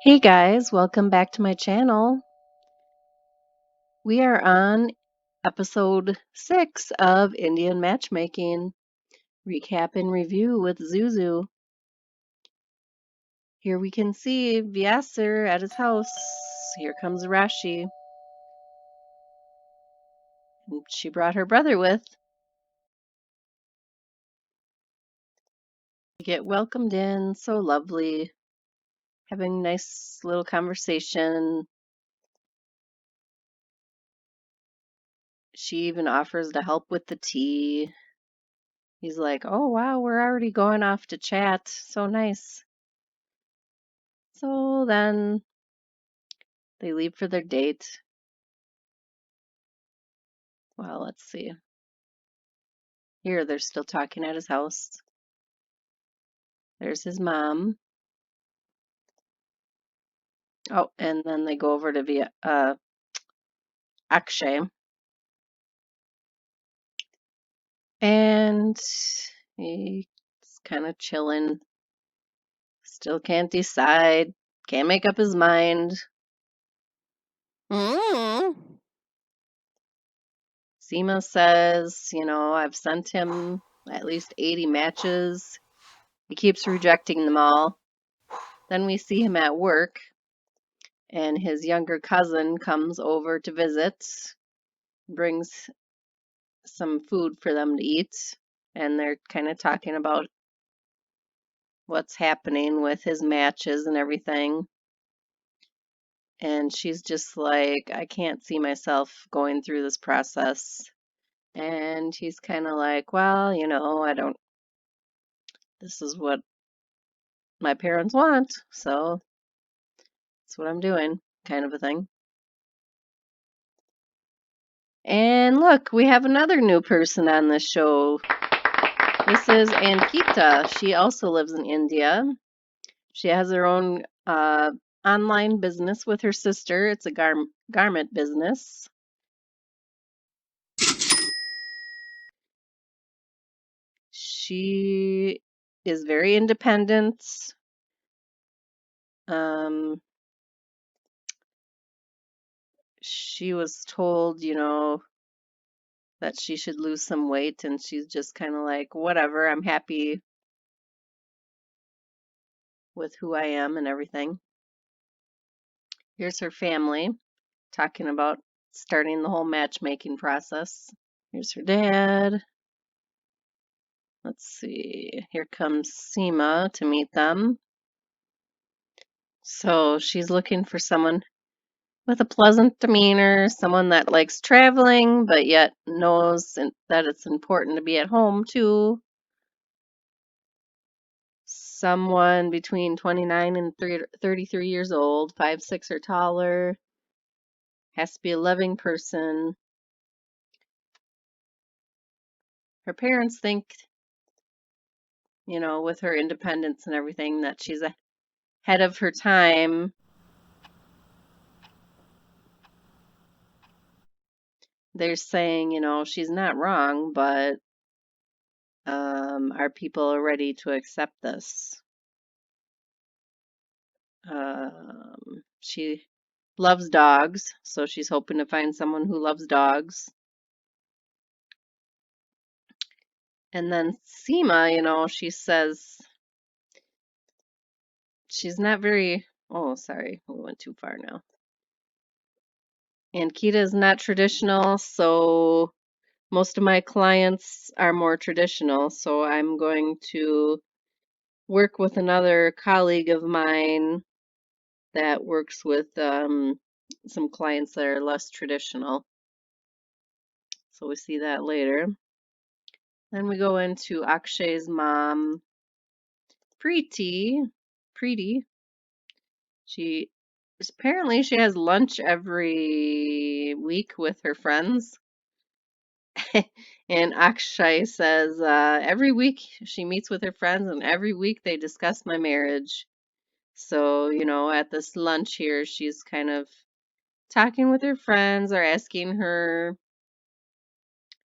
Hey guys, welcome back to my channel. We are on episode 6 of Indian Matchmaking, recap and review with Zuzu. Here we can see Vyasar at his house. Here comes Rashi. And she brought her brother with. We get welcomed in, so lovely. Having a nice little conversation. She even offers to help with the tea. He's like, oh wow, we're already going off to chat. So nice. So then they leave for their date. Well, let's see. Here, they're still talking at his house. There's his mom. Oh, and then they go over to Akshay. And he's kind of chilling. Still can't decide. Can't make up his mind. Seema says, I've sent him at least 80 matches. He keeps rejecting them all. Then we see him at work, and his younger cousin comes over to visit, brings some food for them to eat, and they're kind of talking about what's happening with his matches and everything. And she's just like, I can't see myself going through this process. And he's kind of like, well, this is what my parents want, so that's what I'm doing, kind of a thing. And look, we have another new person on this show. This is Ankita. She also lives in India. She has her own online business with her sister. It's a garment business. She is very independent. She was told, that she should lose some weight, and she's just kind of like, whatever, I'm happy with who I am and everything. Here's her family talking about starting the whole matchmaking process. Here's her dad. Let's see. Here comes Seema to meet them. So she's looking for someone with a pleasant demeanor, someone that likes traveling, but yet knows that it's important to be at home too. Someone between 29 and 33 years old, 5'6" or taller, has to be a loving person. Her parents think, with her independence and everything, that she's ahead of her time. They're saying, she's not wrong, but are people ready to accept this? She loves dogs, so she's hoping to find someone who loves dogs. And then Seema, she says she's not very, oh, sorry, we went too far now. Ankita is not traditional, so most of my clients are more traditional, so I'm going to work with another colleague of mine that works with some clients that are less traditional. So we see that later. Then we go into Akshay's mom, Preeti. She apparently she has lunch every week with her friends. And Akshay says every week she meets with her friends, and every week they discuss my marriage. So, at this lunch here, she's kind of talking with her friends or asking her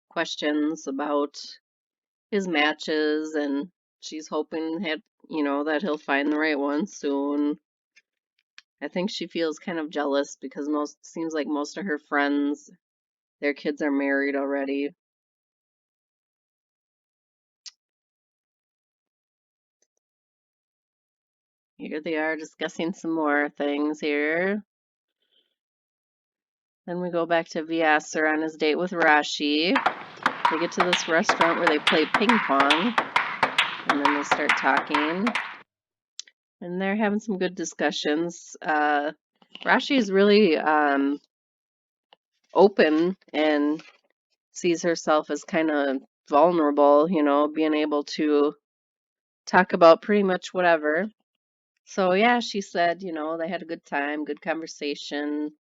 questions about his matches, and she's hoping that he'll find the right one soon. I think she feels kind of jealous because seems like most of her friends, their kids are married already. Here they are discussing some more things here. Then we go back to Vyasar on his date with Rashi. They get to this restaurant where they play ping pong, and then they start talking. And they're having some good discussions. Rashi is really open and sees herself as kind of vulnerable, being able to talk about pretty much whatever. So yeah, she said, they had a good time, good conversation,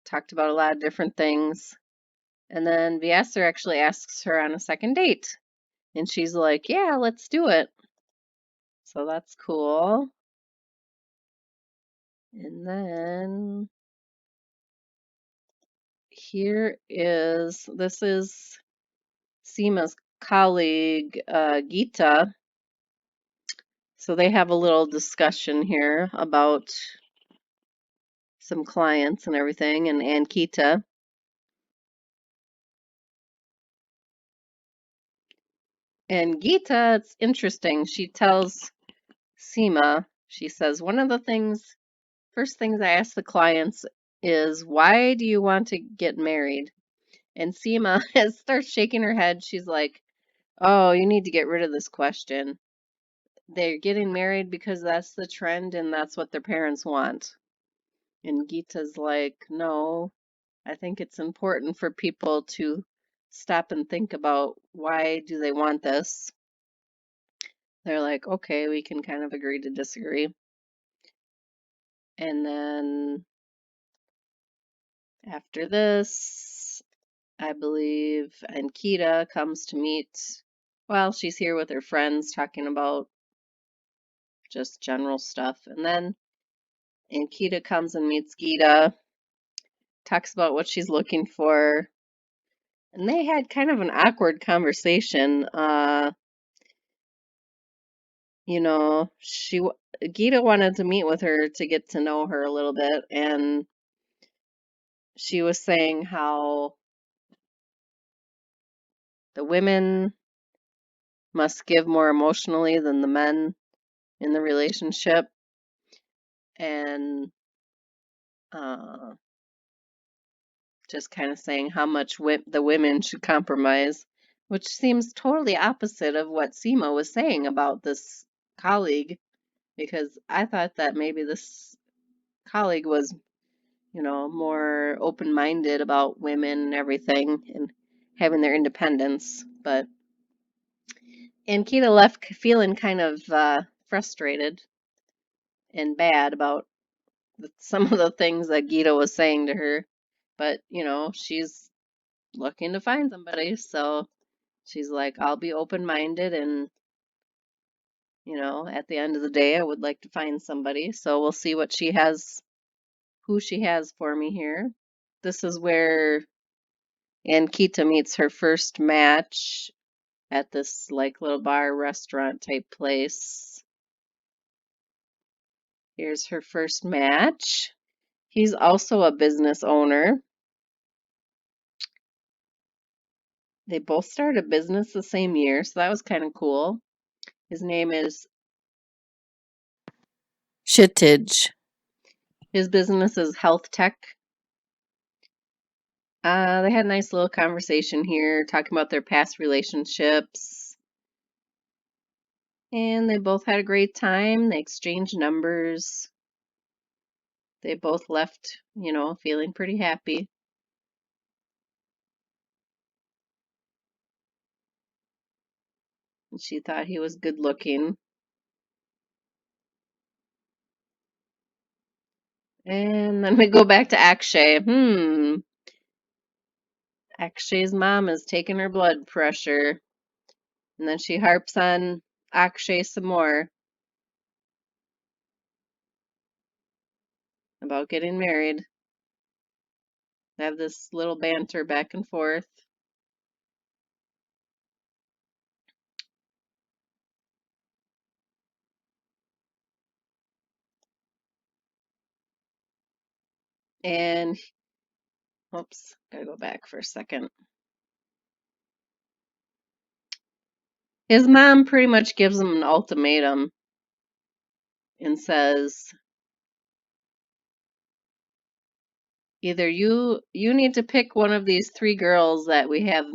talked about a lot of different things. And then Vyasar actually asks her on a second date. And she's like, yeah, let's do it. So that's cool. And then this is Seema's colleague, Geeta. So they have a little discussion here about some clients and everything, and Ankita. And Geeta, it's interesting. She tells Seema, she says, one of the first things I ask the clients is, why do you want to get married? And Seema starts shaking her head. She's like, oh, you need to get rid of this question. They're getting married because that's the trend and that's what their parents want. And Geeta's like, no, I think it's important for people to stop and think about why do they want this. They're like, okay, we can kind of agree to disagree. And then after this, I believe Ankita comes to meet, well, she's here with her friends talking about just general stuff. And then Ankita comes and meets Geeta, talks about what she's looking for. And they had kind of an awkward conversation. Geeta wanted to meet with her to get to know her a little bit, and she was saying how the women must give more emotionally than the men in the relationship, and uh, just kind of saying how much the women should compromise, which seems totally opposite of what Seema was saying about this colleague, because I thought that maybe this colleague was, more open-minded about women and everything and having their independence. But Ankita left feeling kind of frustrated and bad about some of the things that Geeta was saying to her. But, she's looking to find somebody. So she's like, I'll be open-minded and, at the end of the day, I would like to find somebody. So we'll see who she has for me here. This is where Ankita meets her first match at this like little bar restaurant type place. Here's her first match. He's also a business owner. They both started a business the same year, so that was kind of cool. His name is Kshitij. His business is health tech. They had a nice little conversation here, talking about their past relationships. And they both had a great time. They exchanged numbers. They both left, feeling pretty happy. And she thought he was good looking. And then we go back to Akshay. Akshay's mom is taking her blood pressure. And then she harps on Akshay some more about getting married. They have this little banter back and forth. And, oops, gotta go back for a second. His mom pretty much gives him an ultimatum and says, either you need to pick one of these three girls that we have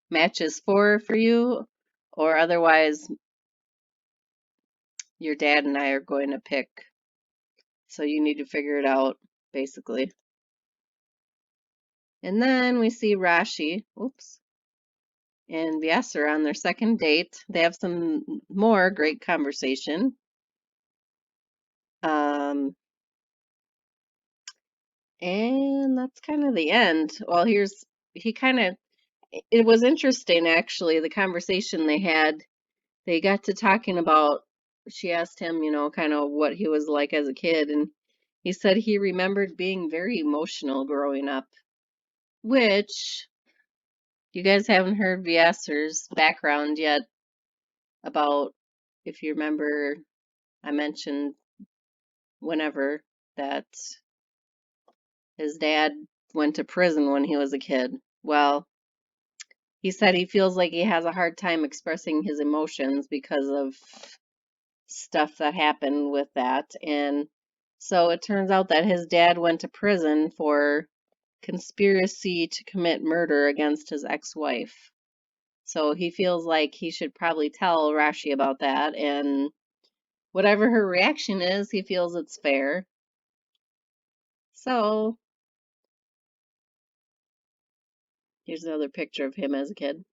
matches for you, or otherwise your dad and I are going to pick. So you need to figure it out, basically. And then we see Rashi, oops, and Vyasar on their second date. They have some more great conversation. And that's kind of the end. Well, it was interesting actually, the conversation they had. They got to talking about, she asked him, kind of what he was like as a kid, and he said he remembered being very emotional growing up, which you guys haven't heard Vyasar's background yet about, if you remember, I mentioned whenever that his dad went to prison when he was a kid. Well, he said he feels like he has a hard time expressing his emotions because of stuff that happened with that. And so it turns out that his dad went to prison for conspiracy to commit murder against his ex-wife. So he feels like he should probably tell Rashi about that, and whatever her reaction is, he feels it's fair. So here's another picture of him as a kid.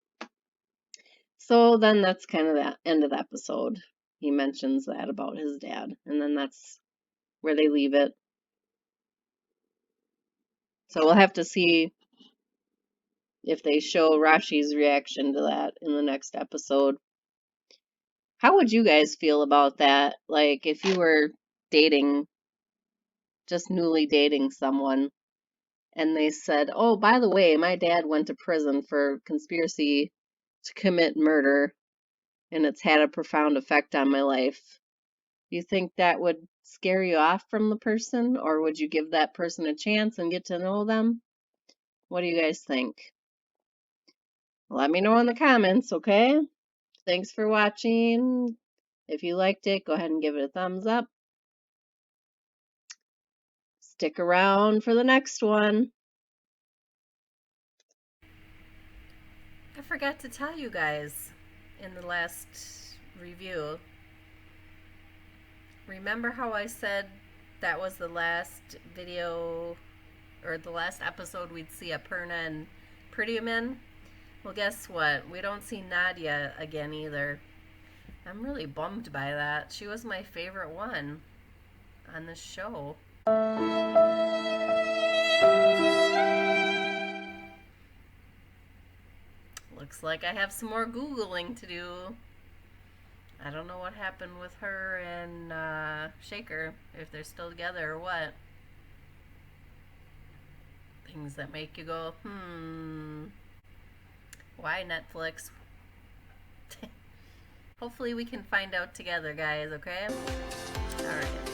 So then that's kind of the end of the episode. He mentions that about his dad, and then that's where they leave it. So we'll have to see if they show Rashi's reaction to that in the next episode. How would you guys feel about that? Like, if you were dating, just newly dating someone, and they said, oh, by the way, my dad went to prison for conspiracy to commit murder, and it's had a profound effect on my life. Do you think that would scare you off from the person, or would you give that person a chance and get to know them? What do you guys think? Let me know in the comments, okay? Thanks for watching. If you liked it, go ahead and give it a thumbs up. Stick around for the next one. I forgot to tell you guys in the last review. Remember how I said that was the last video, or the last episode we'd see Aparna and Pretty Men? Well, guess what? We don't see Nadia again either. I'm really bummed by that. She was my favorite one on this show. Looks like I have some more Googling to do. I don't know what happened with her and Shaker, if they're still together or what. Things that make you go, why Netflix? Hopefully we can find out together, guys, okay? Alright.